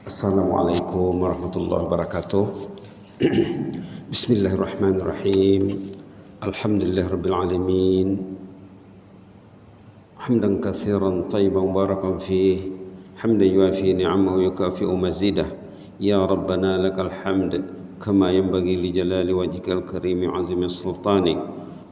Assalamualaikum warahmatullahi wabarakatuh. Bismillahirrahmanirrahim. Alhamdulillahirabbil alamin. Hamdan katsiran tayyiban mubarakan fih. Hamdan yuafi ni'amahu yukafi'u mazidah. Ya Rabbana lakal hamd kama yanbaghi li jalali wajhikal karim 'azimi sultanik.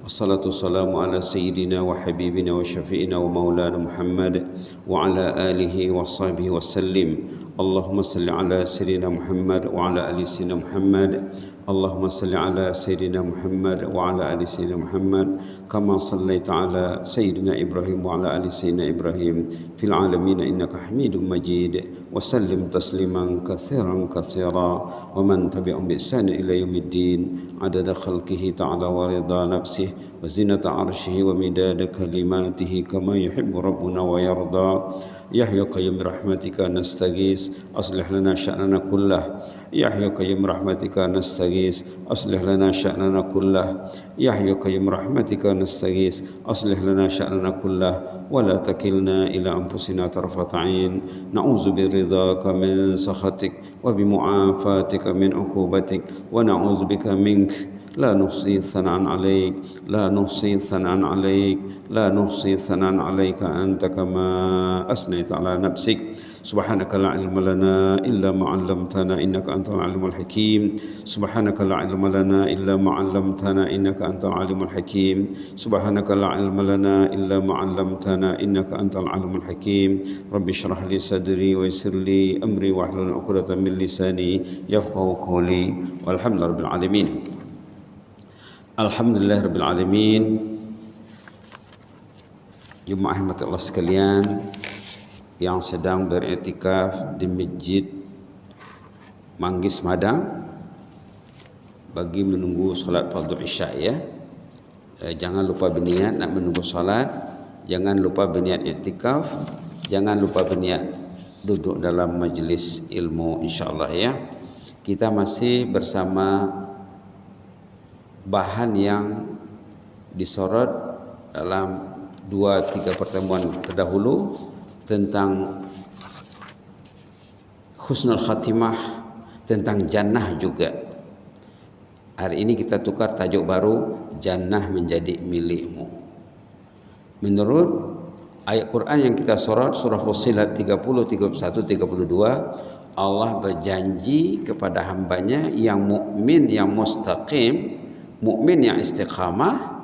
Wassalatu wassalamu ala sayyidina wa habibina wa syafi'ina wa maulana Muhammad wa ala alihi wa sahbihi wa sallim. Allahumma salli ala sayyidina Muhammad wa ala ali sayyidina Muhammad. Allahumma salli ala sayyidina Muhammad wa ala ali sayyidina Muhammad kama sallaita ala sayyidina Ibrahim wa ala ali sayyidina Ibrahim fil alamin innaka Hamidum Majid. Wa sallim tasliman katsiran katsira wa man tabi'ahum bi ihsan ila yaumiddin adada khalqihi ta'ala wa rida nafsihi wa zinata arshihi wa midada kalimatihi kama yuhibbu rabbuna wa yarda. Ya Hayyu Qayyum rahmatika nastaghis aslih lana sya'nana kullah. Ya Hayyu Qayyum rahmatika nastaghis aslih lana sya'nana kullah. Ya Hayyu Qayyum rahmatika nastaghis aslih lana sya'nana kullah wa la takilna ila anfusina tarfata 'ain. Na'udzu biridhaka min sakhatik wa bi mu'afatika min 'uqubatik wa na'udzu bika mink. لا نحصي ثناء عليك لا نحصي ثناء عليك لا نحصي ثناء عليك أنت كما أثنيت على نفسك سبحانك لا علم لنا إلا ما علمتنا إنك أنت العليم الحكيم سبحانك لا علم لنا إلا ما علمتنا إنك أنت العليم الحكيم سبحانك لا علم لنا إلا ما علمتنا إنك أنت العليم الحكيم رب اشرح لي صدري ويسر لي أمري واحلل عقدة من لساني يفقهوا قولي والحمد لله رب العالمين. Alhamdulillahirabbil alamin. Jemaah rahmat Allah sekalian yang sedang beriktikaf di Masjid Manggis Madang bagi menunggu salat fardhu Isya ya. Jangan lupa berniat nak menunggu salat, jangan lupa berniat iktikaf, jangan lupa berniat duduk dalam majlis ilmu insyaallah ya. Kita masih bersama bahan yang disorot dalam 2-3 pertemuan terdahulu tentang husnul khatimah, tentang jannah juga. Hari ini kita tukar tajuk baru, jannah menjadi milikmu. Menurut ayat Quran yang kita sorot surah Fussilat 30, 31, 32, Allah berjanji kepada hambanya yang mukmin, yang mustaqim, mukmin yang istiqamah,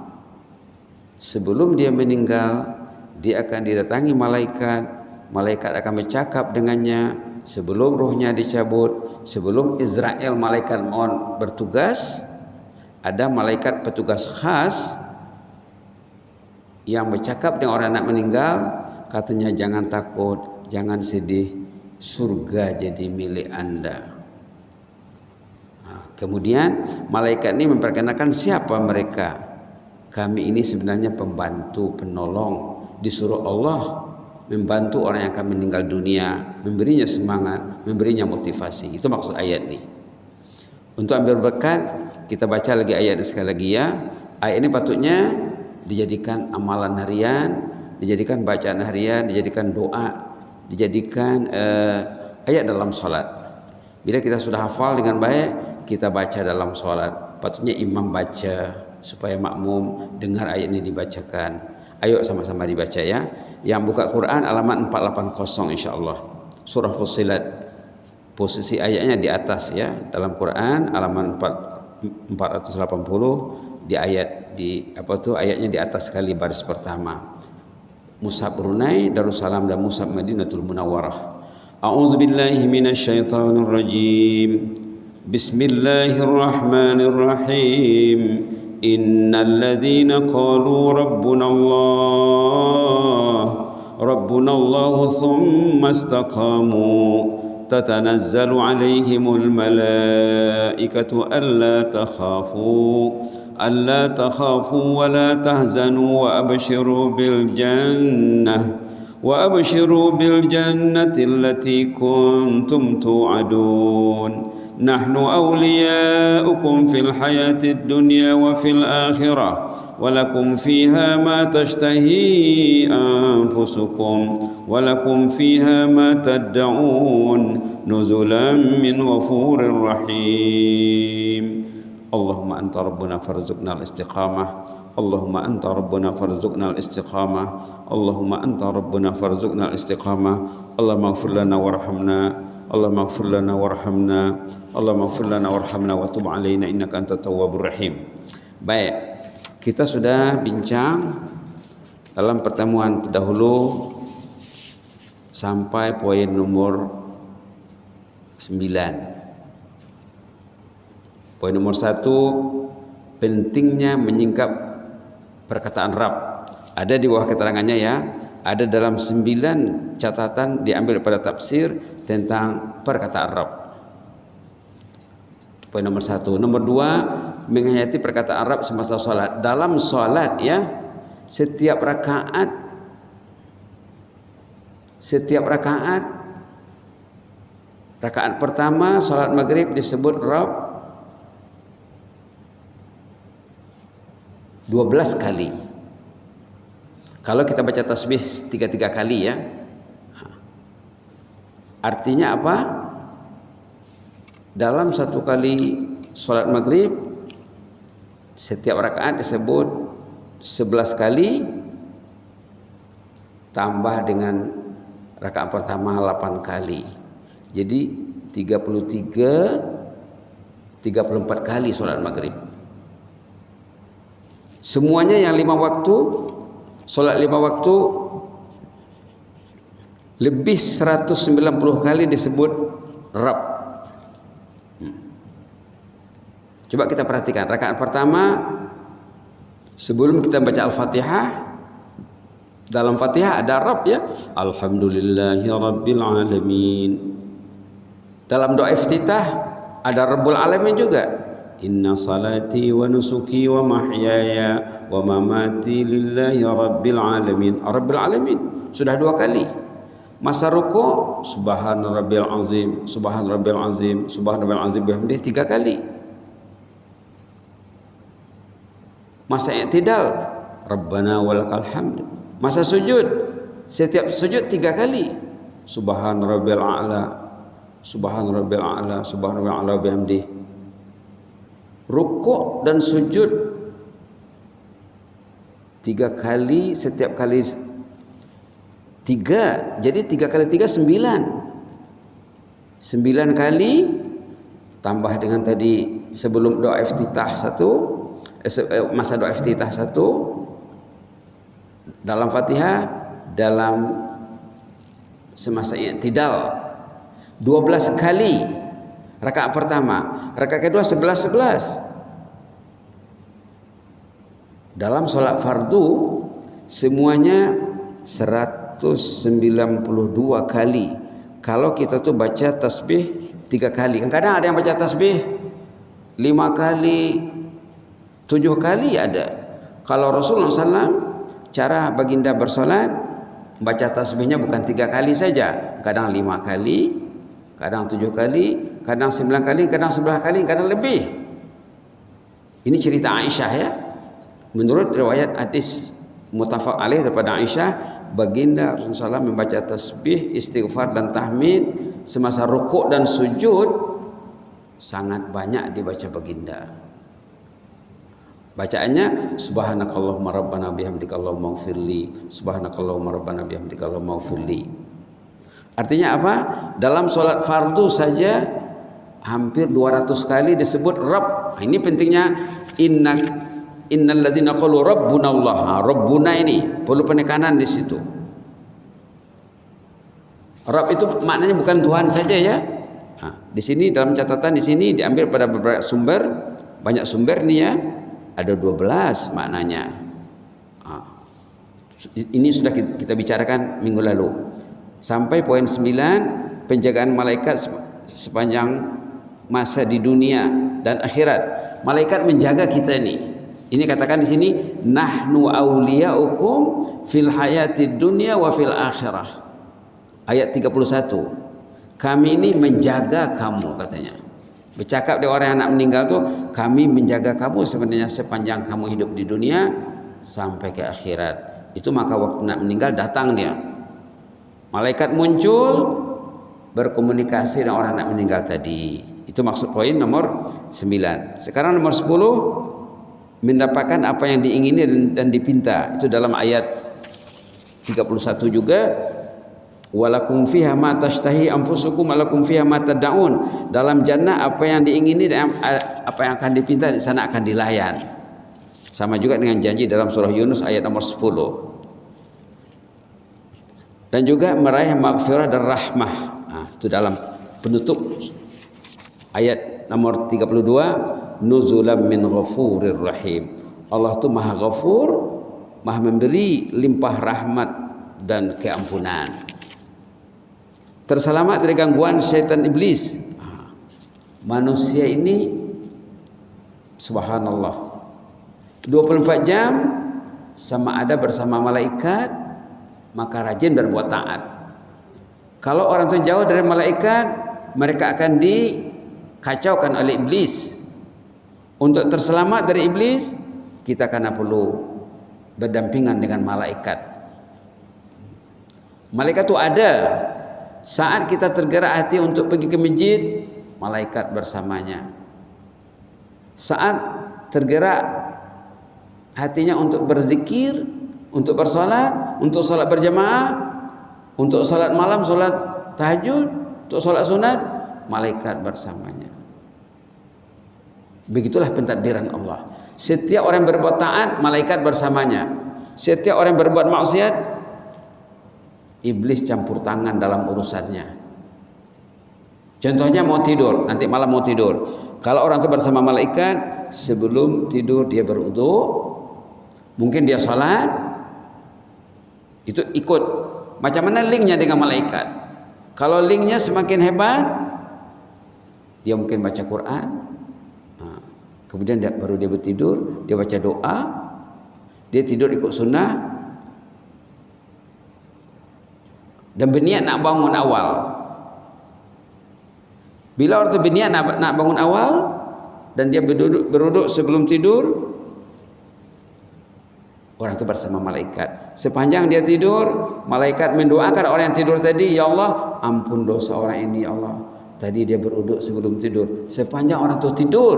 sebelum dia meninggal dia akan didatangi malaikat. Malaikat akan bercakap dengannya sebelum ruhnya dicabut, sebelum Israel malaikat mohon bertugas. Ada malaikat petugas khas yang bercakap dengan orang nak meninggal, katanya jangan takut, jangan sedih, surga jadi milik anda. Kemudian malaikat ini memperkenalkan siapa mereka. Kami ini sebenarnya pembantu, penolong, disuruh Allah membantu orang yang akan meninggal dunia, memberinya semangat, memberinya motivasi. Itu maksud ayat ini. Untuk ambil berkat, kita baca lagi ayat sekali lagi ya. Ayat ini patutnya dijadikan amalan harian, dijadikan bacaan harian, dijadikan doa, dijadikan ayat dalam salat. Bila kita sudah hafal dengan baik, kita baca dalam solat. Patutnya imam baca supaya makmum dengar ayat ini dibacakan. Ayo sama-sama dibaca ya. Yang buka Quran alamat 480 insyaallah. Surah Fussilat. Posisi ayatnya di atas ya. Dalam Quran alamat 480 di ayat ayatnya di atas sekali baris pertama. Mushaf Brunei, Darussalam dan Mushaf Madinatul Munawwarah. A'udzubillahi minasyaitonir rajim. Bismillahirrahmanirrahim. Innal ladzina qalu rabbuna Allah thumma istaqamu tatanazzalu alaihimul malaikatu alla takhafu wa la tahzanu wa abshiru bil jannati allati kuntum tu'adun نحن أولياؤكم في الحياة الدنيا وفي الآخرة ولكم فيها ما تشتهي أنفسكم ولكم فيها ما تدعون نزلا من غفور رحيم اللهم أنت ربنا فارزقنا الاستقامة اللهم أنت ربنا فارزقنا الاستقامة اللهم أنت ربنا فارزقنا الاستقامة اللهم اغفر لنا وارحمنا اللهم اغفر لنا وارحمنا اللهم اغفir lana warhamna wa tub alaina innaka antat tawwabur rahim. Baik, kita sudah bincang dalam pertemuan terdahulu sampai poin nomor 9. Poin nomor 1, pentingnya menyingkap perkataan Rabb. Ada di bawah keterangannya ya, ada dalam 9 catatan diambil pada tafsir tentang perkataan Rabb. Poin nomor 1. Nomor 2, menghayati perkataan Rabb semasa sholat. Dalam sholat ya, setiap rakaat pertama sholat maghrib disebut Rabb 12 kali. Kalau kita baca tasbih 3 kali ya, artinya apa? Dalam satu kali sholat maghrib setiap rakaat disebut 11 kali, tambah dengan rakaat pertama 8 kali, jadi 34 kali sholat maghrib. Semuanya yang 5 waktu, sholat 5 waktu lebih 190 kali disebut Rabb. Coba kita perhatikan rakaat pertama sebelum kita baca Al-Fatihah, dalam Fatihah ada Rabb ya, Alhamdulillahi Rabbil Alamin. Dalam doa iftitah ada Rabbul Alamin juga, Inna salati wa nusuki wa mahyaya wa mamati lillahi Rabbil Alamin. Rabbil Alamin sudah 2 kali. Masa ruku Subhana Rabbil Azim, Subhana Rabbil Azim, Subhana Rabbil Azim bihamdih 3 kali. Masa i'tidal Rabbana walakal hamd. Masa sujud, setiap sujud 3 kali, Subhana Rabbil A'la, Subhana Rabbil A'la, Subhana Rabbil A'la bihamdih. Rukuk dan sujud 3 kali, setiap kali 3, jadi 3 kali 3 9 kali, tambah dengan tadi sebelum doa iftitah 1, masa doa iftitah 1, dalam Fatihah, dalam semasa i'tidal 12 kali rakaat pertama, rakaat kedua 11. Dalam sholat fardu semuanya 192 kali. Kalau kita tuh baca tasbih 3 kali, kadang ada yang baca tasbih 5 kali, 7 kali ada. Kalau Rasulullah SAW cara baginda bersolat baca tasbihnya bukan 3 kali saja, kadang 5 kali, kadang 7 kali, kadang 9 kali, kadang 11 kali, kadang lebih. Ini cerita Aisyah ya. Menurut riwayat hadis muttafaq alaih daripada Aisyah, baginda Rasulullah SAW membaca tasbih, istighfar dan tahmid semasa rukuk dan sujud sangat banyak dibaca baginda. Bacaannya subhanakallahumma rabbana bihamdika allahumma ighfirli, subhanakallahumma rabbana bihamdika allahumma ighfirli. Artinya apa? Dalam sholat fardu saja hampir 200 kali disebut Rabb. Ini pentingnya innal ladzina qalu rabbuna Allah. Rabbuna ini perlu penekanan di situ. Rabb itu maknanya bukan Tuhan saja ya. Di sini dalam catatan di sini diambil pada beberapa sumber, banyak sumber nih ya. Ada 12 maknanya. Ini sudah kita bicarakan minggu lalu. Sampai poin 9, penjagaan malaikat sepanjang masa di dunia dan akhirat. Malaikat menjaga kita ini. Ini katakan di sini, nahnu auliyaukum fil hayatid dunya wa fil akhirah. Ayat 31. Kami ini menjaga kamu katanya. Bercakap dengan orang yang nak meninggal tuh, kami menjaga kamu sebenarnya sepanjang kamu hidup di dunia sampai ke akhirat. Itu maka waktu nak meninggal datang dia. Malaikat muncul berkomunikasi dengan orang nak meninggal tadi. Itu maksud poin nomor 9. Sekarang nomor 10, mendapatkan apa yang diingini dan dipinta. Itu dalam ayat 31 juga. Walakum fiha ma tashtahi anfusukum walakum fiha ma tad'un. Dalam jannah apa yang diingini dan apa yang akan dipinta di sana akan dilayan. Sama juga dengan janji dalam surah Yunus ayat nomor 10. Dan juga meraih maghfirah dan rahmah. Nah, itu dalam penutup ayat nomor 32, nuzulam min ghafurir rahim. Allah itu Maha Ghafur, Maha memberi limpah rahmat dan keampunan. Terselamat dari gangguan syaitan iblis. Manusia ini subhanallah 24 jam sama ada bersama malaikat, maka rajin berbuat taat. Kalau orang itu jauh dari malaikat, mereka akan dikacaukan oleh iblis. Untuk terselamat dari iblis, kita karena perlu berdampingan dengan malaikat. Malaikat itu ada. Saat kita tergerak hati untuk pergi ke masjid, malaikat bersamanya. Saat tergerak hatinya untuk berzikir, untuk bersolat, untuk solat berjamaah, untuk solat malam, solat tahajud, untuk solat sunat, malaikat bersamanya. Begitulah pentadbiran Allah. Setiap orang berbuat taat, malaikat bersamanya. Setiap orang berbuat maksiat, iblis campur tangan dalam urusannya. Contohnya mau tidur, nanti malam mau tidur. Kalau orang itu bersama malaikat, sebelum tidur dia berwudu, mungkin dia salat, itu ikut. Macam mana linknya dengan malaikat? Kalau linknya semakin hebat, dia mungkin baca Quran, kemudian baru dia bertidur, dia baca doa, dia tidur ikut sunnah, dan berniat nak bangun awal. Bila orang itu berniat nak bangun awal dan dia beruduk sebelum tidur, orang itu bersama malaikat. Sepanjang dia tidur, malaikat mendoakan orang yang tidur tadi, ya Allah, ampun dosa orang ini ya Allah. Tadi dia beruduk sebelum tidur. Sepanjang orang itu tidur,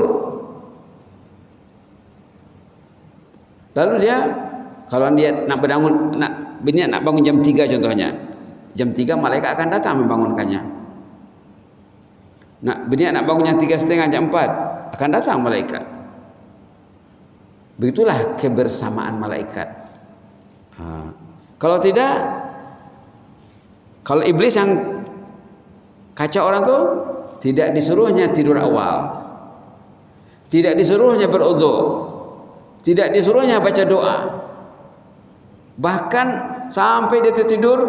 lalu dia, kalau dia nak berniat nak bangun jam 3 contohnya, jam 3 malaikat akan datang membangunkannya. Berniat nak bangun jam 3:30, jam 4 akan datang malaikat. Begitulah kebersamaan malaikat. Kalau tidak, kalau iblis yang kacau orang tu, tidak disuruhnya tidur awal, tidak disuruhnya berwudu, tidak disuruhnya baca doa, bahkan sampai dia tertidur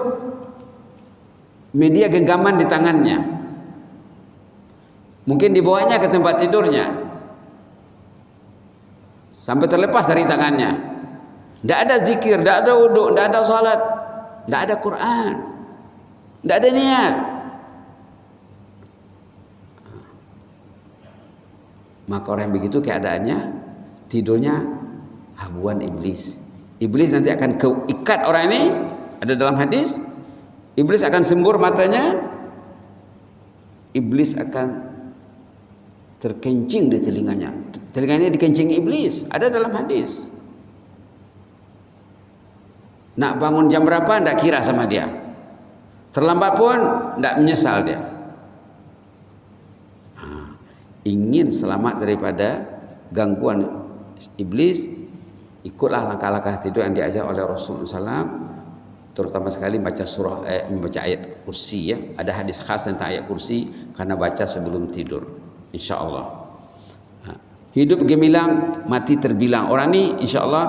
media genggaman di tangannya, mungkin dibawanya ke tempat tidurnya sampai terlepas dari tangannya. Tidak ada zikir, tidak ada wudu, tidak ada salat, tidak ada Quran, tidak ada niat. Maka orang yang begitu keadaannya, tidurnya habuan iblis. Iblis nanti akan keikat orang ini. Ada dalam hadis, iblis akan sembur matanya, iblis akan terkencing di telinganya. Telinganya dikencingi iblis. Ada dalam hadis. Nak bangun jam berapa tidak kira sama dia. Terlambat pun tidak menyesal dia. Ingin selamat daripada gangguan iblis, ikutlah langkah-langkah tidur yang diajar oleh Rasulullah SAW. Terutama sekali baca membaca ayat kursi ya. Ada hadis khas tentang ayat kursi karena baca sebelum tidur. InsyaAllah. Hidup gemilang, mati terbilang. Orang ni insyaAllah,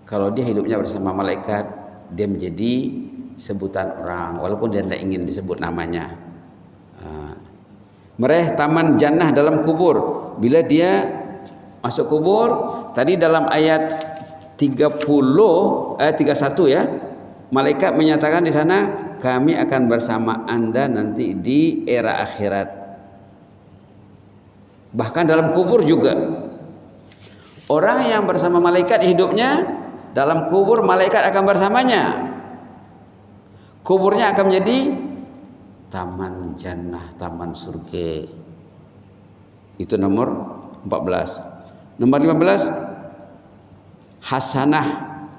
kalau dia hidupnya bersama malaikat, dia menjadi sebutan orang, walaupun dia tidak ingin disebut namanya. Meraih taman jannah dalam kubur. Bila dia masuk kubur, tadi dalam ayat 31 ya, malaikat menyatakan di sana, kami akan bersama Anda nanti di era akhirat. Bahkan dalam kubur juga. Orang yang bersama malaikat hidupnya, dalam kubur malaikat akan bersamanya. Kuburnya akan menjadi taman jannah, taman surga. Itu nomor 14. Nomor 15, hasanah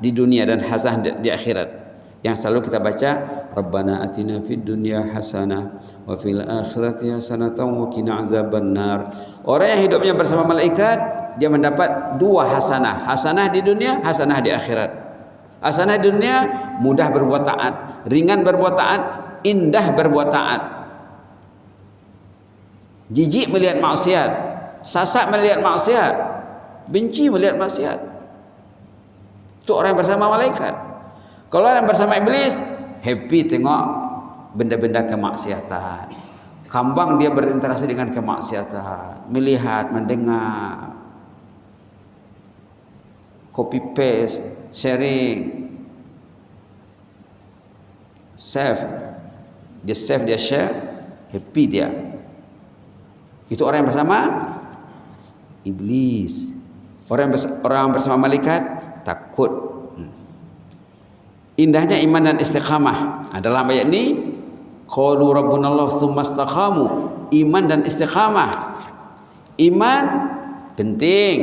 di dunia dan hasanah di akhirat. Yang selalu kita baca, Rabbana atina fid dunya hasanah wa fil akhirati hasanatan wa qina azabannar. Orang yang hidupnya bersama malaikat, dia mendapat dua hasanah. Hasanah di dunia, hasanah di akhirat. Hasanah di dunia, mudah berbuat taat, ringan berbuat taat, indah berbuat taat. Jijik melihat maksiat, sasak melihat maksiat, benci melihat maksiat. Itu orang yang bersama malaikat. Kalau orang bersama iblis, happy tengok benda-benda kemaksiatan. Kambang dia berinteraksi dengan kemaksiatan, melihat, mendengar, copy paste, sharing, save, dia share, happy dia. Itu orang yang bersama iblis. Orang yang bersama malaikat takut. Indahnya iman dan istiqamah. Dalam ayat ini, qalu rabbunallah tsumma istaqamu. Iman dan istiqamah. Iman penting.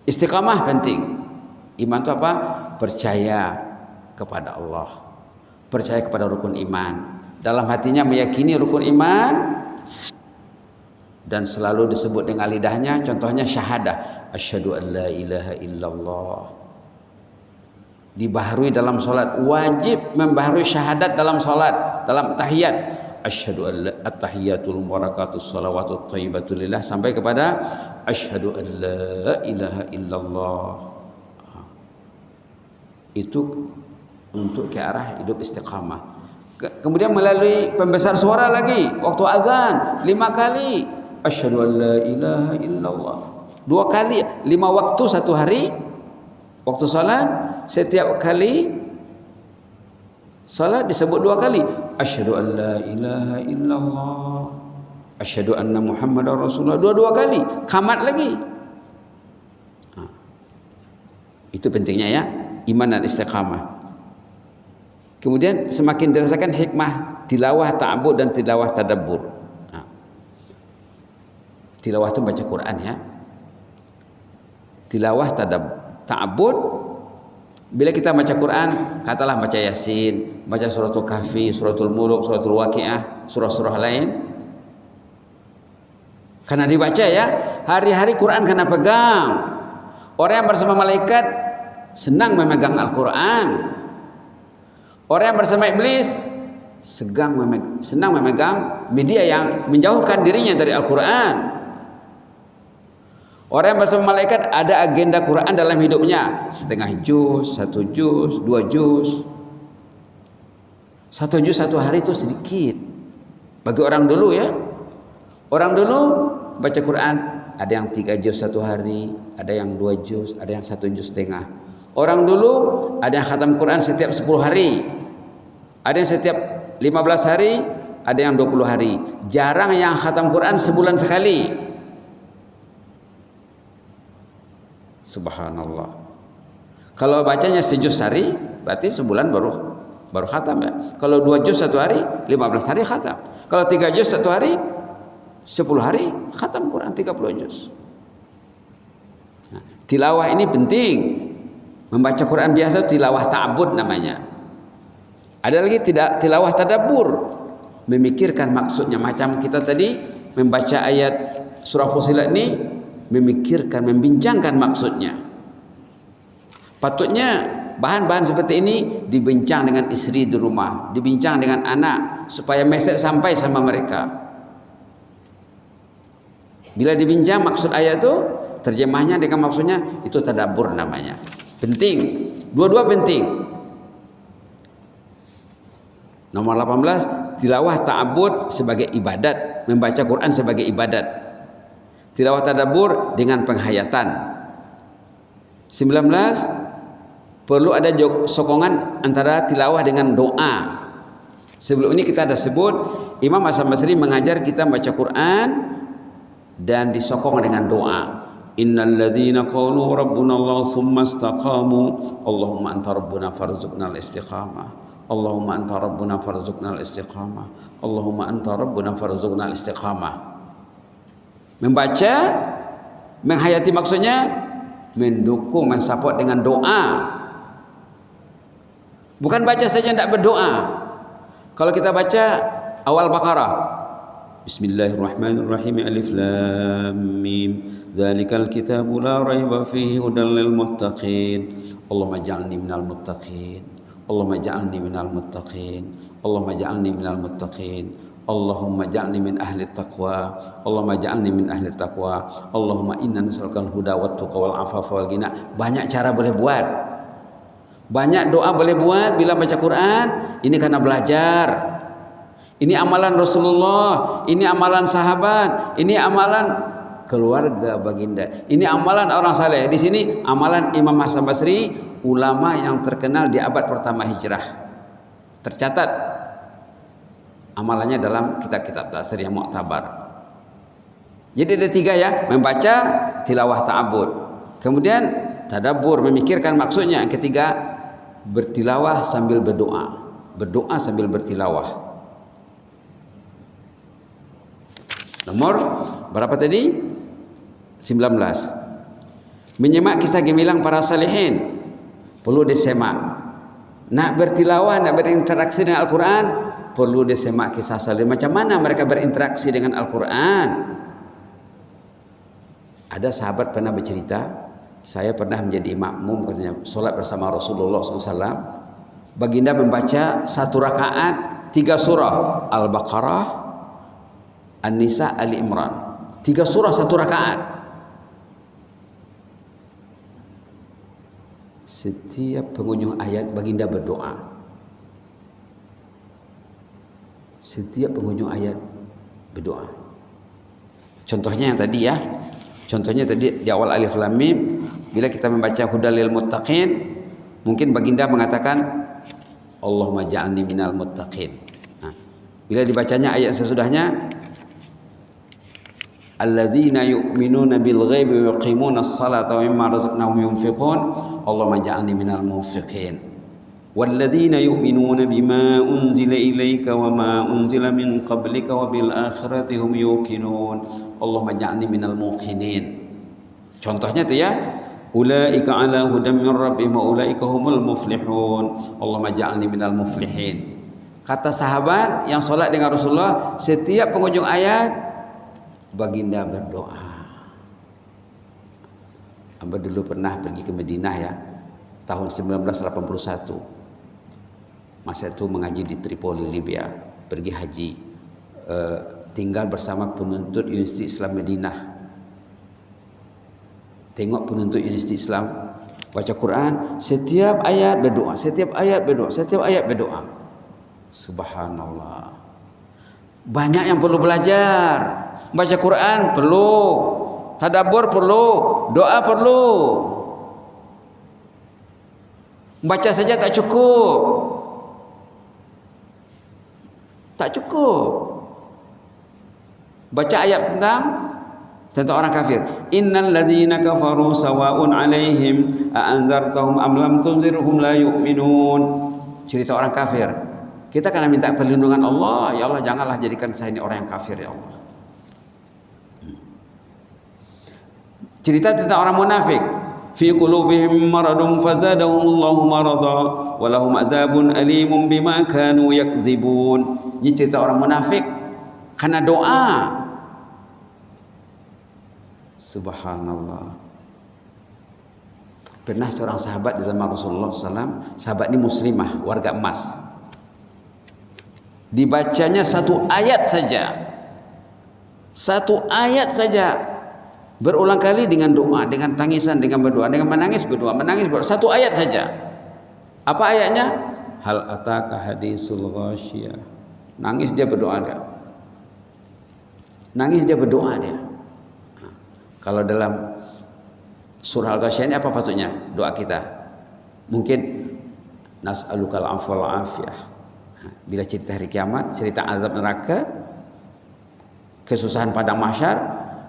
Istiqamah penting. Iman itu apa? Percaya kepada Allah. Percaya kepada rukun iman. Dalam hatinya meyakini rukun iman. Dan selalu disebut dengan lidahnya, contohnya syahadah, asyhadu an la ilaha illallah. Dibaharui dalam solat, wajib membaharui syahadat dalam solat, dalam tahiyat, asyhadu an la at-tahiyatul mubarakatus shalawatut thayyibatul lillah, sampai kepada asyhadu an la ilaha illallah. Itu untuk ke arah hidup istiqamah. Kemudian melalui pembesar suara lagi, waktu azan 5 kali, asyhadu an la ilaha illallah. 2 kali, 5 waktu 1 hari. Waktu salat, setiap kali salat disebut 2 kali, asyhadu an la ilaha illallah, asyhadu anna muhammadar rasulullah. 2 kali, kamat lagi. Itu pentingnya ya, iman dan istiqamah. Kemudian semakin dirasakan hikmah tilawah ta'abbud dan tilawah tadabbur. Tilawah itu baca Quran ya. Tilawah ta'abbud, bila kita baca Quran, katalah baca Yasin, baca suratul Kahfi, suratul Mulk, suratul Waqiah, surah-surah lain. Karena dibaca ya, hari-hari Quran kena pegang. Orang yang bersama malaikat senang memegang Al-Quran. Orang yang bersama iblis senang memegang media yang menjauhkan dirinya dari Al-Quran. Orang yang bersama malaikat ada agenda Quran dalam hidupnya, setengah juz, 1 juz, 2 juz. 1 juz 1 hari itu sedikit bagi orang dulu ya. Orang dulu baca Quran ada yang 3 juz 1 hari, ada yang 2 juz, ada yang 1 juz setengah. Orang dulu ada yang khatam Quran setiap 10 hari, ada yang setiap 15 hari, ada yang 20 hari. Jarang yang khatam Quran sebulan sekali. Subhanallah. Kalau bacanya sejuz sehari, berarti sebulan baru khatam ya. Kalau 2 juz 1 hari, 15 hari khatam. Kalau 3 juz 1 hari, 10 hari khatam Quran 30 juz. Nah, tilawah ini penting. Membaca Quran biasa tilawah ta'abbud namanya. Ada lagi tilawah tadabbur, memikirkan maksudnya. Macam kita tadi membaca ayat surah Fussilat ini, memikirkan, membincangkan maksudnya. Patutnya bahan-bahan seperti ini dibincang dengan istri di rumah, dibincang dengan anak, supaya mesej sampai sama mereka. Bila dibincang maksud ayat itu, terjemahnya dengan maksudnya, itu tadabbur namanya. Penting, dua-dua penting. Nomor 18, tilawah ta'abbud sebagai ibadat, membaca Quran sebagai ibadat. Tilawah tadabbur dengan penghayatan. 19, perlu ada sokongan antara tilawah dengan doa. Sebelum ini kita ada sebut Imam Hasan Basri mengajar kita baca Quran dan disokong dengan doa. Innal ladzina qalu rabbuna Allah tsumma istaqamu Allahumma anta rabbuna farzuqna al-istiqamah. Allahumma anta rabbuna farzuqna al-istiqamah. Allahumma anta rabbuna farzuqna al-istiqamah. Membaca, menghayati maksudnya mendukung, mensupport dengan doa. Bukan baca saja tidak berdoa. Kalau kita baca awal Baqarah, Bismillahirrahmanirrahim, Alif Lam Mim, Dzalikal kitabu la raiba fihi hudal lil muttaqin. Allahumma ij'alni minal muttaqin. Allahumma ij'alni minal muttaqin. Allahumma ij'alni minal muttaqin. Allahumma ij'alni min ahli taqwa. Allahumma ij'alni min ahli taqwa. Allahumma inna nas'alukal huda wat tuqa wal afafa wal ghina. Banyak cara boleh buat. Banyak doa boleh buat bila baca Quran. Ini karena belajar. Ini amalan Rasulullah, ini amalan sahabat, ini amalan keluarga baginda, ini amalan orang saleh. Di sini amalan Imam Hasan Basri, ulama yang terkenal di abad pertama hijrah. Tercatat amalannya dalam kitab-kitab tafsir yang mu'tabar. Jadi ada 3 ya, membaca, tilawah ta'abbud. Kemudian tadabbur, memikirkan maksudnya. Yang ketiga, bertilawah sambil berdoa. Berdoa sambil bertilawah. Nomor berapa tadi? 19. Menyemak kisah gemilang para salihin. Perlu disemak. Nak bertilawah, nak berinteraksi dengan Al-Quran, perlu disemak kisah salihin. Macam mana mereka berinteraksi dengan Al-Quran? Ada sahabat pernah bercerita, saya pernah menjadi makmum, katanya, solat bersama Rasulullah SAW. Baginda membaca 1 rakaat 3 surah, Al-Baqarah, An-Nisa, Ali Imran. 3 surah 1 rakaat. Setiap penghujung ayat baginda berdoa. Setiap penghujung ayat berdoa. Contohnya yang tadi ya. Contohnya tadi di awal Alif Lam Mim, bila kita membaca hudal lil muttaqin, mungkin baginda mengatakan Allahumma ja'alni minal muttaqin. Nah, bila dibacanya ayat sesudahnya, alladzina yu'minuna bil ghaibi wa yuqimuna as-salata wa mimma razaqnahum yunfiqun Allahumma ja'alni minal munfiqin walladzina yu'minuna bima unzila ilayka wa ma unzila min qablika wa bil akhirati hum yuqinun Allahumma ja'alni minal muqinin. Contohnya itu ya, ulaika ala hudan min rabbihim wa ulaika humul muflihun Allahumma ja'alni minal muflihin. Kata sahabat yang solat dengan Rasulullah, setiap penghujung ayat baginda berdoa. Amba dulu pernah pergi ke Madinah ya, tahun 1981. Masa itu mengaji di Tripoli, Libya, pergi haji, tinggal bersama penuntut Universiti Islam Madinah. Tengok penuntut Universiti Islam baca Quran, setiap ayat berdoa, setiap ayat berdoa, setiap ayat berdoa. Subhanallah. Banyak yang perlu belajar. Baca Quran perlu, tadabbur perlu, doa perlu. Baca saja tak cukup. Tak cukup. Baca ayat tentang orang kafir. Innal ladzina kafaru sawa'un 'alaihim a anzartahum am lam tunzirhum la yu'minun. Cerita orang kafir. Kita kena minta perlindungan Allah. Ya Allah, janganlah jadikan saya ini orang yang kafir ya Allah. Cerita tentang orang munafik. Fi qulubihim maradun fazadahumullahu marada wa lahum adzabun alimun bima kanu yakdzibun. Ini cerita orang munafik karena doa. Subhanallah. Pernah seorang sahabat di zaman Rasulullah SAW, sahabat ini muslimah, warga emas. Dibacanya 1 ayat saja. 1 ayat saja. Berulang kali dengan doa, dengan tangisan, dengan berdoa, dengan menangis berdoa, menangis berdoa. 1 ayat saja. Apa ayatnya? Hal ataka hadisul ghasyiyah. Nangis dia berdoa dia. Nangis dia berdoa dia. Kalau dalam surah Al-Ghasyiyah ini apa patutnya doa kita? Mungkin nas'alukal afwa wal afiyah. Bila cerita hari kiamat, cerita azab neraka, kesusahan padang mahsyar,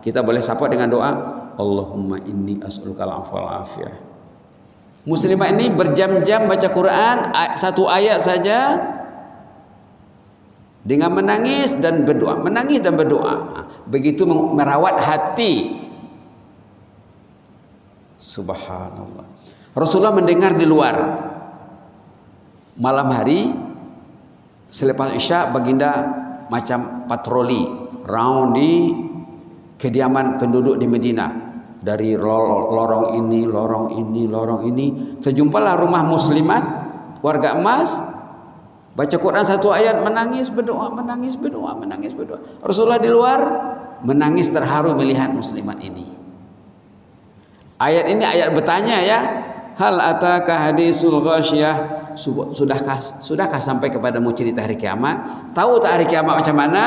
kita boleh sapa dengan doa, Allahumma inni as'alukal afwa wal afiyah. Muslimah ini berjam-jam baca Quran, satu ayat saja dengan menangis dan berdoa, menangis dan berdoa. Begitu merawat hati. Subhanallah. Rasulullah mendengar di luar. Malam hari selepas Isya, baginda macam patroli round di kediaman penduduk di Madinah. Dari lorong ini, lorong ini, lorong ini, terjumpalah rumah muslimat, warga emas, baca Quran satu ayat, menangis berdoa, menangis berdoa, menangis berdoa. Rasulullah di luar menangis terharu melihat muslimat ini. Ayat ini ayat bertanya ya, hal ataka hadisul ghasyiyah, sudahkah sampai kepadamu cerita hari kiamat? Tahu tak hari kiamat macam mana?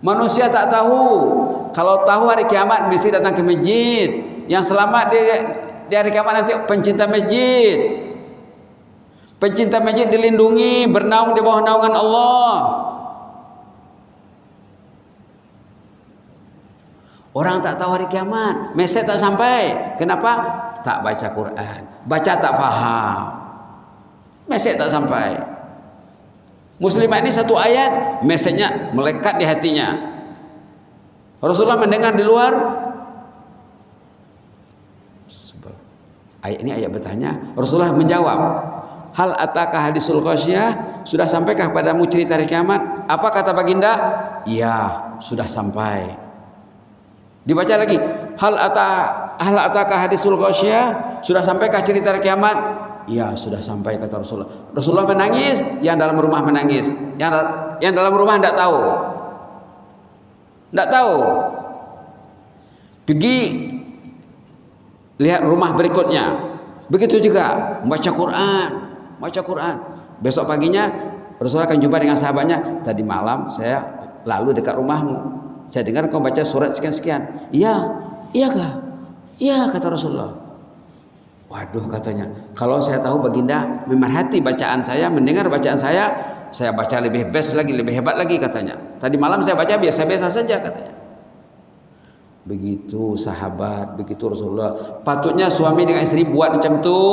Manusia tak tahu. Kalau tahu hari kiamat mesti datang ke masjid. Yang selamat di hari kiamat nanti pencinta masjid. Pencinta masjid dilindungi, bernaung di bawah naungan Allah. Orang tak tahu hari kiamat, mesej tak sampai. Kenapa? Tak baca Quran, baca tak faham, mesej tak sampai. Muslimah ini satu ayat, mesejnya melekat di hatinya. Rasulullah mendengar di luar. Ayat ini ayat bertanya, Rasulullah menjawab, hal ataka hadisul ghasyiyah, sudah sampaikah padamu cerita hari kiamat? Apa kata baginda? Iya, sudah sampai. Dibaca lagi, hal ataka hadisul ghasyiyah, sudah sampaikah cerita hari kiamat? Iya, sudah sampai, kata Rasulullah. Rasulullah menangis, yang dalam rumah menangis. Yang dalam rumah tidak tahu. Tidak tahu. Pergi lihat rumah berikutnya. Begitu juga baca Quran, baca Quran. Besok paginya Rasulullah akan jumpa dengan sahabatnya. Tadi malam saya lalu dekat rumahmu. Saya dengar kau baca surat sekian-sekian. Iya, iyakah? Iya, kata Rasulullah. Waduh, katanya, kalau saya tahu baginda memerhati bacaan saya, mendengar bacaan saya baca lebih best lagi, lebih hebat lagi, katanya. Tadi malam saya baca biasa-biasa saja, katanya. Begitu sahabat, begitu Rasulullah. Patutnya suami dengan istri buat macam tu.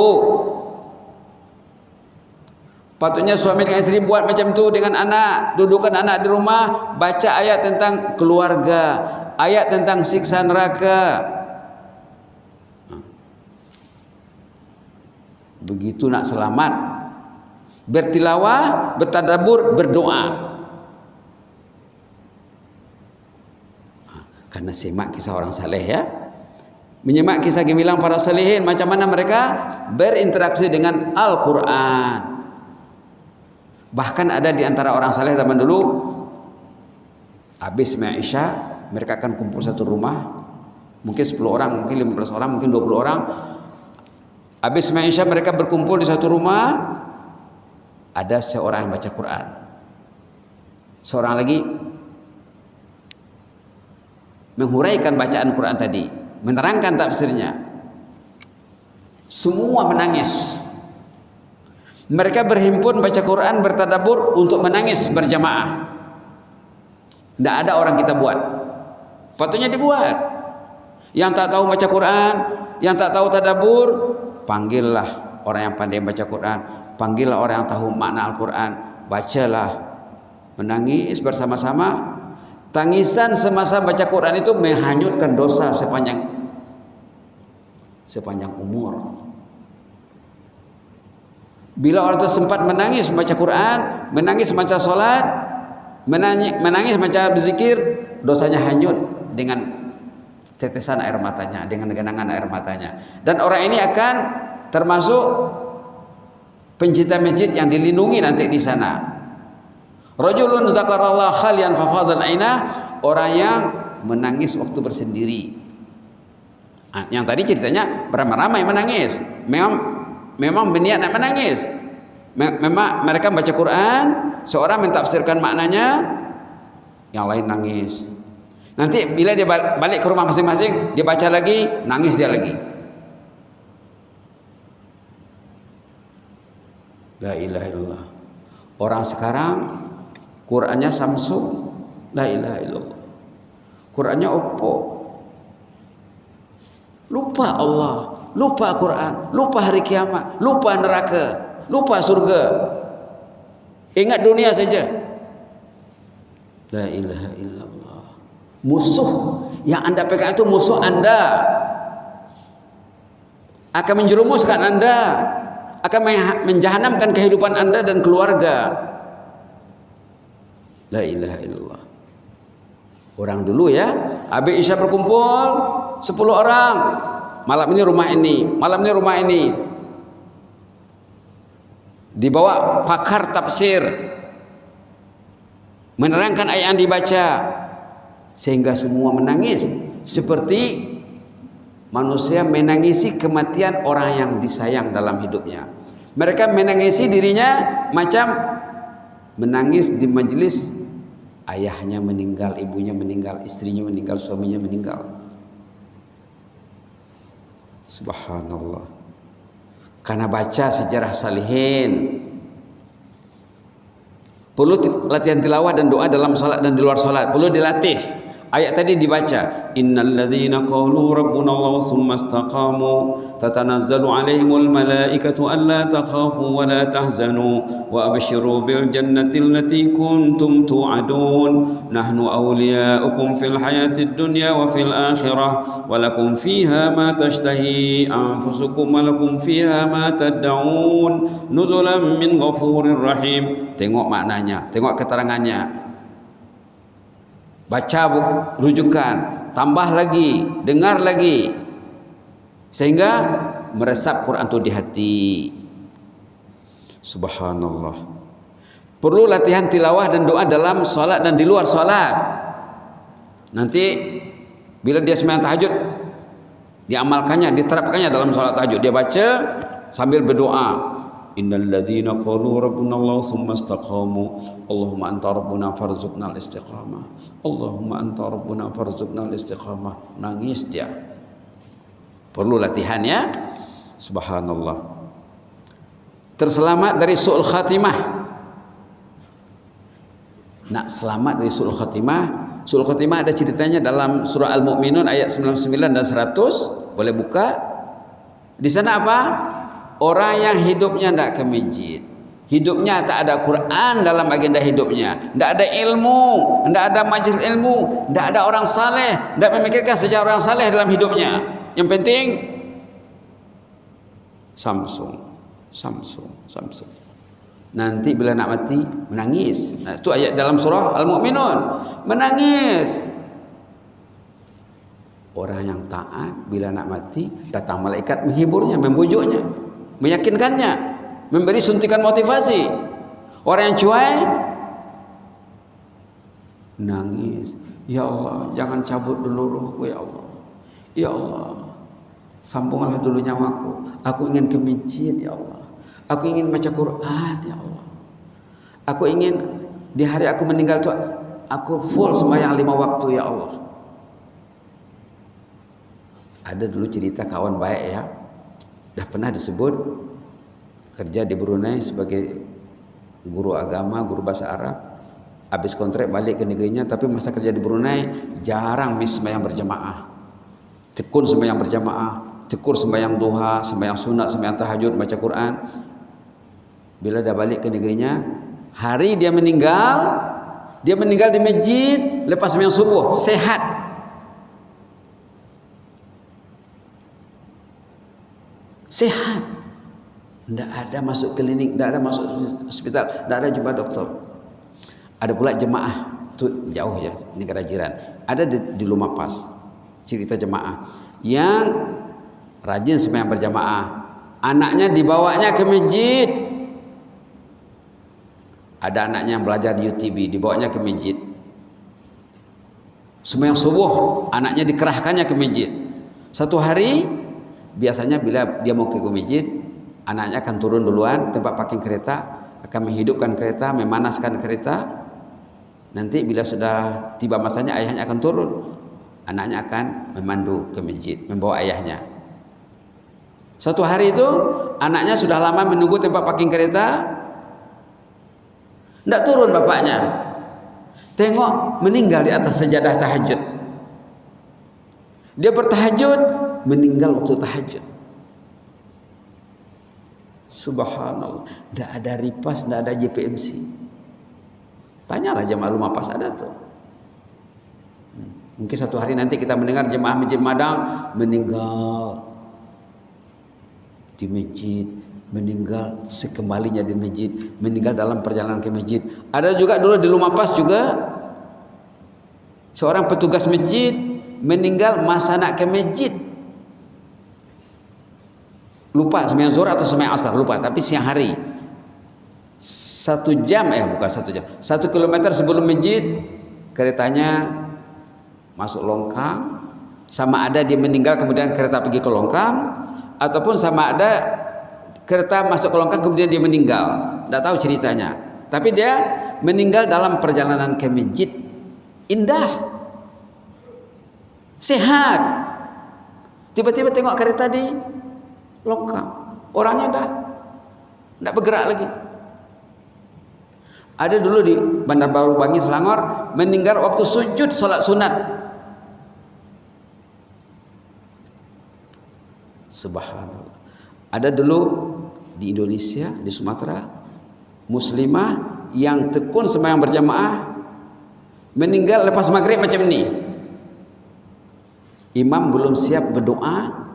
Patutnya suami dengan istri buat macam tu dengan anak. Dudukkan anak di rumah, baca ayat tentang keluarga, ayat tentang siksa neraka. Begitu nak selamat, bertilawah, bertadabbur, berdoa. Karena simak kisah orang saleh ya, menyimak kisah gemilang para salihin, macam mana mereka berinteraksi dengan Al-Quran. Bahkan ada di antara orang saleh zaman dulu, habis Isya, mereka akan kumpul satu rumah, mungkin 10 orang, mungkin 15 orang, mungkin 20 orang. Habis Isya mereka berkumpul di satu rumah, ada seorang yang baca Quran, seorang lagi menghuraikan bacaan Quran tadi, menerangkan tafsirnya. Semua menangis. Mereka berhimpun baca Quran, bertadabbur untuk menangis berjamaah. Tidak ada orang kita buat, patutnya dibuat. Yang tak tahu baca Quran, yang tak tahu tadabbur, panggillah orang yang pandai baca Quran, panggillah orang yang tahu makna Al-Quran, bacalah, menangis bersama-sama. Tangisan semasa baca Quran itu menghanyutkan dosa sepanjang umur. Bila orang itu sempat menangis membaca Quran, menangis membaca solat, menangis membaca berzikir, dosanya hanyut dengan tetesan air matanya, dengan genangan air matanya. Dan orang ini akan termasuk pencinta masjid yang dilindungi nanti di sana. Rajulun zakarallah khalian fafadhal aina, orang yang menangis waktu bersendiri. Yang tadi ceritanya beramai-ramai menangis. Memang berniat nak menangis. Memang mereka baca Quran, seorang mentafsirkan maknanya, yang lain nangis. Nanti bila dia balik ke rumah masing-masing, dia baca lagi, nangis dia lagi. La ilaha illallah. Orang sekarang Qurannya Samsung, la ilaha illallah. Qurannya Oppo. Lupa Allah, lupa Quran, lupa hari kiamat, lupa neraka, lupa surga. Ingat dunia saja. La ilaha illallah. Musuh yang Anda pegang itu musuh Anda. Akan menjerumuskan Anda, akan menjahanamkan kehidupan Anda dan keluarga. La ilaha illallah. Orang dulu ya, habis Isya berkumpul 10 orang. Malam ini rumah ini, malam ini rumah ini. Dibawa pakar tafsir menerangkan ayat yang dibaca sehingga semua menangis seperti manusia menangisi kematian orang yang disayang dalam hidupnya. Mereka menangisi dirinya macam menangis di majelis ayahnya meninggal, ibunya meninggal, istrinya meninggal, suaminya meninggal. Subhanallah. Karena baca sejarah salihin. Perlu latihan tilawah dan doa dalam salat dan di luar salat. Perlu dilatih. Ayat tadi dibaca, innalladzina qalu rabbuna Allah tsumma istaqamu tatanazzalu alaihimul malaikatu alla takhafu wa la tahzanu wa abshiru bil jannati allati kuntum tu'adun nahnu awliya'ukum fil hayatid dunya wa fil akhirah wa lakum fiha ma tashtahi anfusukum wa lakum fiha ma tad'un nuzulan min ghafurir rahim. Tengok maknanya, tengok keterangannya. Baca rujukan, tambah lagi, dengar lagi, sehingga meresap Quran itu di hati. Subhanallah. Perlu latihan tilawah dan doa dalam salat dan di luar salat. Nanti bila dia sembahyang tahajud, diamalkannya, diterapkannya dalam salat tahajud. Dia baca sambil berdoa. Innalladzina qalu rabbuna Allah tsumma istaqamu Allahumma anta rabbuna farzuqna al-istiqamah. Allahumma anta rabbuna farzuqna al-istiqamah. Nangis dia. Perlu latihan ya. Subhanallah. Terselamat dari su'ul khatimah. Nak selamat dari su'ul khatimah. Su'ul khatimah ada ceritanya dalam surah Al-Mu'minun ayat 99 dan 100. Boleh buka. Di sana apa? Orang yang hidupnya tidak ke masjid, hidupnya tak ada Quran dalam agenda hidupnya, tidak ada ilmu, tidak ada majlis ilmu, tidak ada orang saleh, tidak memikirkan sejarah orang saleh dalam hidupnya. Yang penting Samsung. Nanti bila nak mati menangis. Nah, itu ayat dalam surah Al-Mu'minun, menangis. Orang yang taat bila nak mati datang malaikat menghiburnya, membujuknya, meyakinkannya, memberi suntikan motivasi. Orang yang cuai nangis, ya Allah jangan cabut dulu ruhku ya Allah, ya Allah sambunglah dulu nyawaku, aku ingin ke masjid ya Allah, aku ingin baca Quran ya Allah, aku ingin di hari aku meninggal itu aku full sembahyang 5 waktu ya Allah. Ada dulu cerita kawan baik ya, dah pernah disebut kerja di Brunei sebagai guru agama, guru bahasa Arab. Habis kontrak balik ke negerinya, tapi masa kerja di Brunei jarang miss sembahyang berjamaah. Tekun sembahyang berjamaah, tekun sembahyang duha, sembahyang sunat, sembahyang tahajud, baca Quran. Bila dah balik ke negerinya, hari dia meninggal di masjid lepas sembahyang subuh, sehat. Sehat. Tidak ada masuk klinik, tidak ada masuk hospital, tidak ada jumpa dokter. Ada pula jemaah, itu jauh ya, negara jiran. Ada di Lumapas, cerita jemaah yang rajin sembahyang berjamaah. Anaknya dibawanya ke masjid. Ada anaknya yang belajar di UTB, dibawanya ke masjid. Sembahyang subuh, anaknya dikerahkannya ke masjid. Satu hari, biasanya bila dia mau ke masjid, anaknya akan turun duluan tempat parking kereta, akan menghidupkan kereta, memanaskan kereta. Nanti bila sudah tiba masanya, ayahnya akan turun. Anaknya akan memandu ke masjid, membawa ayahnya. Suatu hari itu anaknya sudah lama menunggu tempat parking kereta. Tidak turun bapaknya. Tengok meninggal di atas sajadah tahajud. Dia bertahajud, meninggal waktu tahajud. Subhanallah. Tidak ada ripas, tidak ada JPMC. Tanyalah jemaah Lumapas ada tuh. Mungkin suatu hari nanti kita mendengar jemaah Masjid Madang meninggal di masjid, meninggal sekembalinya di masjid, meninggal dalam perjalanan ke masjid. Ada juga dulu di Lumapas juga seorang petugas masjid meninggal masa nak ke masjid. Lupa sembahyang zuhur atau sembahyang asar, lupa, tapi siang hari. 1 jam, bukan 1 jam, 1 kilometer sebelum masjid keretanya masuk longkang, sama ada dia meninggal kemudian kereta pergi ke longkang, ataupun sama ada kereta masuk ke longkang kemudian dia meninggal. Tidak tahu ceritanya, tapi dia meninggal dalam perjalanan ke masjid. Indah, sehat. Tiba-tiba tengok kereta di longkang, orangnya dah tidak bergerak lagi. Ada dulu di Bandar Baru Bangi Selangor meninggal waktu sujud salat sunat. Subhanallah. Ada dulu di Indonesia, di Sumatera, muslimah yang tekun sembahyang berjamaah meninggal lepas maghrib macam ni. Imam belum siap berdoa,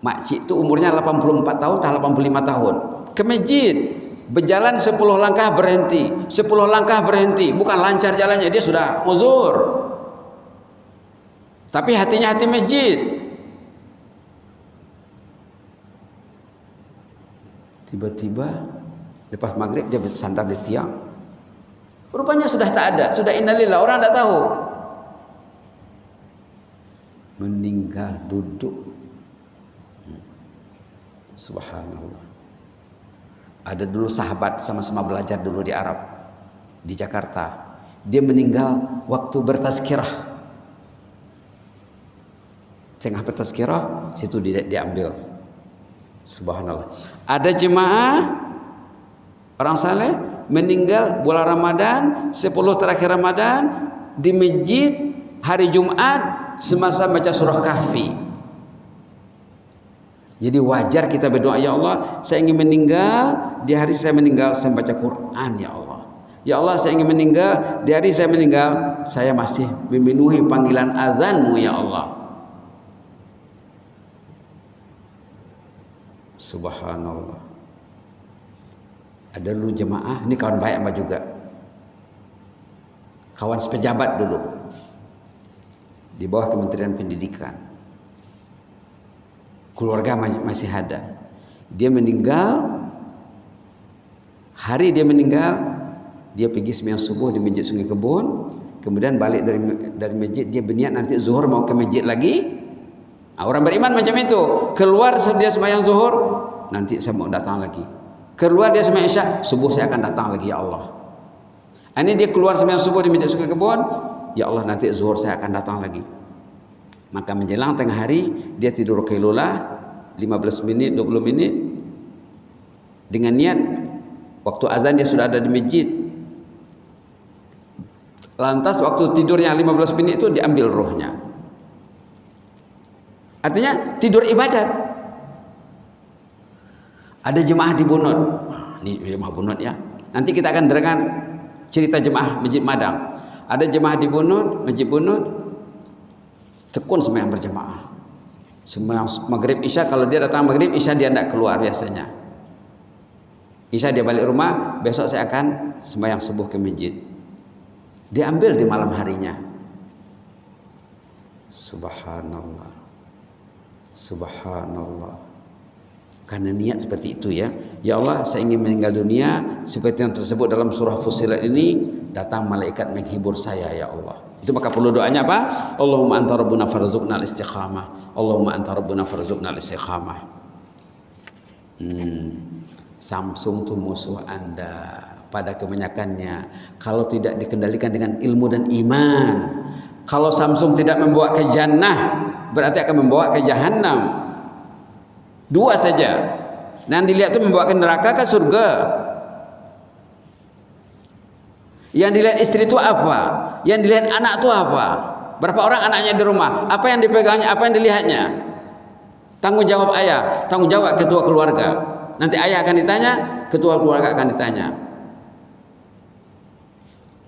makcik tu umurnya 84 tahun atau 85 tahun. Ke masjid, berjalan 10 langkah berhenti, 10 langkah berhenti, bukan lancar jalannya, dia sudah uzur. Tapi hatinya hati masjid. Tiba-tiba lepas maghrib dia bersandar di tiang. Rupanya sudah tak ada, sudah innalillah, orang tak tahu. Meninggal duduk. Subhanallah. Ada dulu sahabat sama-sama belajar dulu di Arab, di Jakarta. Dia meninggal waktu bertazkirah. Tengah bertazkirah, situ diambil. Subhanallah. Ada jemaah orang saleh meninggal bulan Ramadan, 10 terakhir Ramadan di masjid hari Jumat semasa baca surah Kahfi. Jadi wajar kita berdoa, ya Allah, saya ingin meninggal di hari saya meninggal saya baca Quran, ya Allah. Ya Allah, saya ingin meninggal di hari saya meninggal saya masih memenuhi panggilan azan-Mu, ya Allah. Subhanallah. Ada dulu jemaah, ini kawan baik apa juga, kawan sepejabat dulu di bawah Kementerian Pendidikan. Keluarga masih ada. Dia meninggal, hari dia meninggal, dia pergi sembahyang subuh di masjid Sungai Kebun, kemudian balik dari masjid, dia berniat nanti zuhur mau ke masjid lagi. Orang beriman macam itu. Keluar dia sembahyang zuhur, nanti saya mau datang lagi. Keluar dia sembahyang isya, subuh saya akan datang lagi, ya Allah. Ini dia keluar sembahyang subuh di masjid Sungai Kebun, ya Allah nanti zuhur saya akan datang lagi. Maka menjelang tengah hari dia tidur qailulah 15 menit 20 menit dengan niat waktu azan dia sudah ada di masjid. Lantas waktu tidurnya 15 menit itu diambil rohnya. Artinya tidur ibadat. Ada jemaah di Bunut. Ini jemaah Bunut ya. Nanti kita akan dengar cerita jemaah Masjid Madang. Ada jemaah di Bunut, Masjid Bunut, tekun sembahyang berjamaah. Sembahyang maghrib isya, kalau dia datang maghrib isya dia tidak keluar biasanya. Isya dia balik rumah, besok saya akan sembahyang subuh ke masjid. Dia ambil di malam harinya. Subhanallah. Subhanallah. Karena niat seperti itu ya. Ya Allah, saya ingin meninggal dunia seperti yang tersebut dalam surah Fussilat ini, datang malaikat menghibur saya, ya Allah. Itu maka perlu doanya apa? Allahumma anta rabbuna farzuqna al-istiqamah. Allahumma anta rabbuna farzuqna al-istiqamah. Samsung itu musuh Anda pada kebanyakannya. Kalau tidak dikendalikan dengan ilmu dan iman. Kalau Samsung tidak membawa ke jannah, berarti akan membawa ke jahannam. Dua saja. Nah, dilihat itu membawa ke neraka ke surga. Yang dilihat istri itu apa? Yang dilihat anak itu apa? Berapa orang anaknya di rumah? Apa yang dipegangnya? Apa yang dilihatnya? Tanggung jawab ayah, tanggung jawab ketua keluarga. Nanti ayah akan ditanya, ketua keluarga akan ditanya.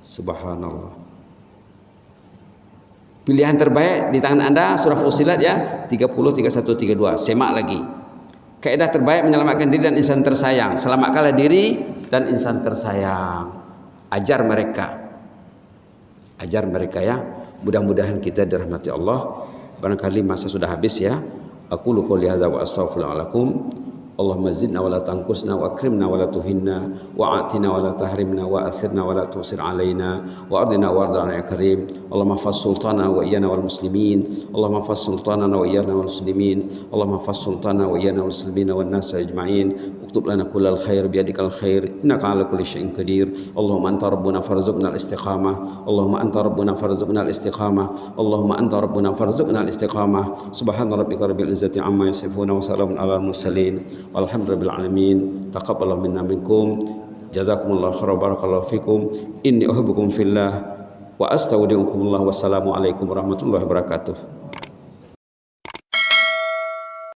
Subhanallah. Pilihan terbaik di tangan Anda surah Fussilat ya 30, 31, 32. Semak lagi. Kaidah terbaik menyelamatkan diri dan insan tersayang. Selamatkanlah diri dan insan tersayang. Ajar mereka. Ajar mereka ya. Mudah-mudahan kita dirahmati Allah. Barangkali masa sudah habis ya. Aku qouli hadza wa astaghfirullahaladzim. Allahumma zidna wa la tanqusna wa akrimna wa la tuhinna wa atina wa la tahrimna wa athirna wa la tusir alaina wa ardina wa ardana ya karim. Allahumma fas sultana wa iyana wal muslimin. Allahumma fas sultana wa iyana wal muslimin. Allahumma fas sultana wa iyana wal muslimin wan nas ajma'in. Uktub lana kullal khair biyadikal khair innaka ala kulli syai'in qadir. Allahumma anta rabbuna farzuqna al istiqamah. Allahumma anta rabbuna farzuqna al istiqamah. Allahumma anta rabbuna farzuqna al istiqamah. Subhana rabbika rabbil izzati amma yasifun wa salamun alal mursalin. Walhamdulillahil alamin. Taqabbalallahu minna minkum. Jazakumullahu khairan barakallahu fikum. Inni uhibbukum fillah wa astaudiukumullah. Wassalamu alaikum warahmatullahi wabarakatuh.